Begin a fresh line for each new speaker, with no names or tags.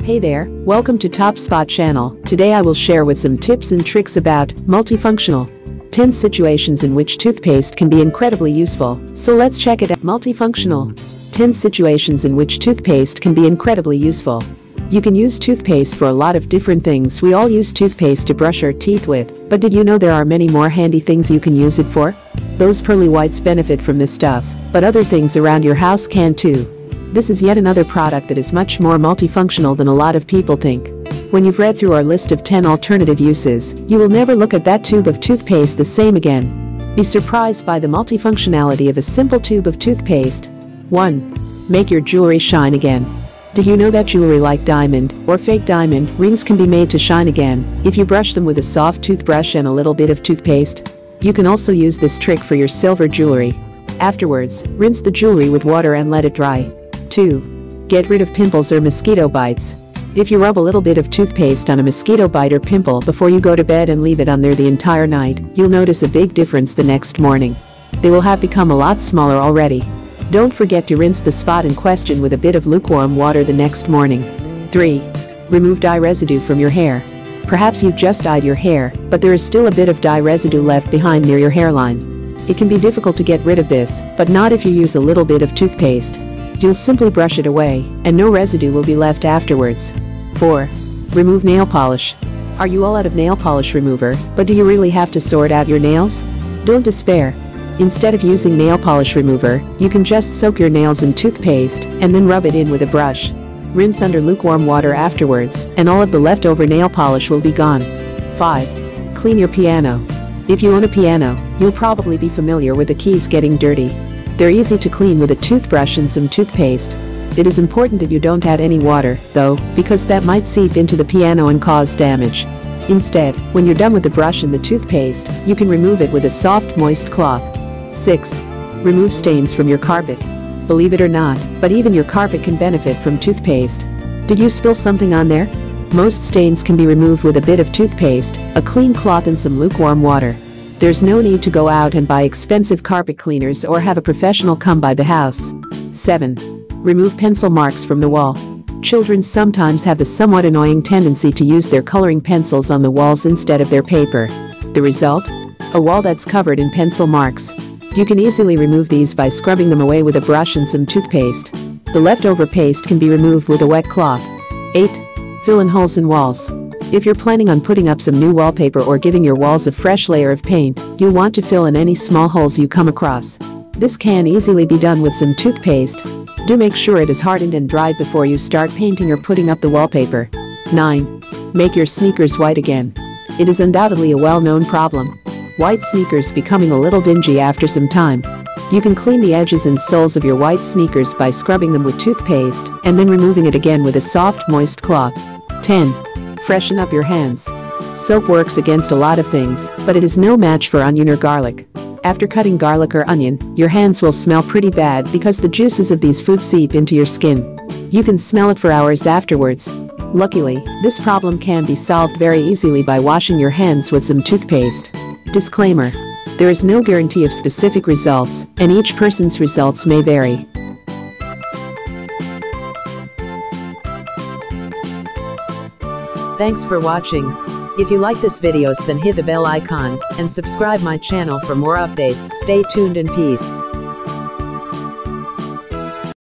Hey there, welcome to Top Spot channel. Today I will share with some tips and tricks about multifunctional. 10 situations in which toothpaste can be incredibly useful. So let's check it out. Multifunctional. 10 situations in which toothpaste can be incredibly useful. You can use toothpaste for a lot of different things. We all use toothpaste to brush our teeth with, but did you know there are many more handy things you can use it for? Those pearly whites benefit from this stuff, but other things around your house can too. This is yet another product that is much more multifunctional than a lot of people think. When you've read through our list of 10 alternative uses, you will never look at that tube of toothpaste the same again. Be surprised by the multifunctionality of a simple tube of toothpaste. 1. Make your jewelry shine again. Did you know that jewelry like diamond or fake diamond rings can be made to shine again if you brush them with a soft toothbrush and a little bit of toothpaste? You can also use this trick for your silver jewelry. Afterwards, rinse the jewelry with water and let it dry. 2. Get rid of pimples or mosquito bites. If you rub a little bit of toothpaste on a mosquito bite or pimple before you go to bed and leave it on there the entire night, you'll notice a big difference the next morning. They will have become a lot smaller already. Don't forget to rinse the spot in question with a bit of lukewarm water the next morning. 3. Remove dye residue from your hair. Perhaps you've just dyed your hair, but there is still a bit of dye residue left behind near your hairline. It can be difficult to get rid of this, but not if you use a little bit of toothpaste. You'll simply brush it away, and no residue will be left afterwards. 4. Remove nail polish. Are you all out of nail polish remover, but do you really have to sort out your nails? Don't despair. Instead of using nail polish remover, you can just soak your nails in toothpaste and then rub it in with a brush. Rinse under lukewarm water afterwards, and all of the leftover nail polish will be gone. 5. Clean your piano. If you own a piano, you'll probably be familiar with the keys getting dirty. They're easy to clean with a toothbrush and some toothpaste. It is important that you don't add any water, though, because that might seep into the piano and cause damage. Instead, when you're done with the brush and the toothpaste, you can remove it with a soft, moist cloth. 6. Remove stains from your carpet. Believe it or not, but even your carpet can benefit from toothpaste. Did you spill something on there? Most stains can be removed with a bit of toothpaste, a clean cloth and some lukewarm water. There's no need to go out and buy expensive carpet cleaners or have a professional come by the house. 7. Remove pencil marks from the wall. Children sometimes have the somewhat annoying tendency to use their coloring pencils on the walls instead of their paper. The result? A wall that's covered in pencil marks. You can easily remove these by scrubbing them away with a brush and some toothpaste. The leftover paste can be removed with a wet cloth. 8. Fill in holes in walls. If you're planning on putting up some new wallpaper or giving your walls a fresh layer of paint, you'll want to fill in any small holes you come across. This can easily be done with some toothpaste. Do make sure it is hardened and dried before you start painting or putting up the wallpaper. 9. Make your sneakers white again. It is undoubtedly a well-known problem. White sneakers becoming a little dingy after some time. You can clean the edges and soles of your white sneakers by scrubbing them with toothpaste and then removing it again with a soft, moist cloth. 10. Freshen up your hands. Soap works against a lot of things, but it is no match for onion or garlic. After cutting garlic or onion, your hands will smell pretty bad because the juices of these foods seep into your skin. You can smell it for hours afterwards. Luckily, this problem can be solved very easily by washing your hands with some toothpaste. Disclaimer: there is no guarantee of specific results, and each person's results may vary. Thanks for watching. If you like this videos, then hit the bell icon and subscribe my channel for more updates. Stay tuned and peace.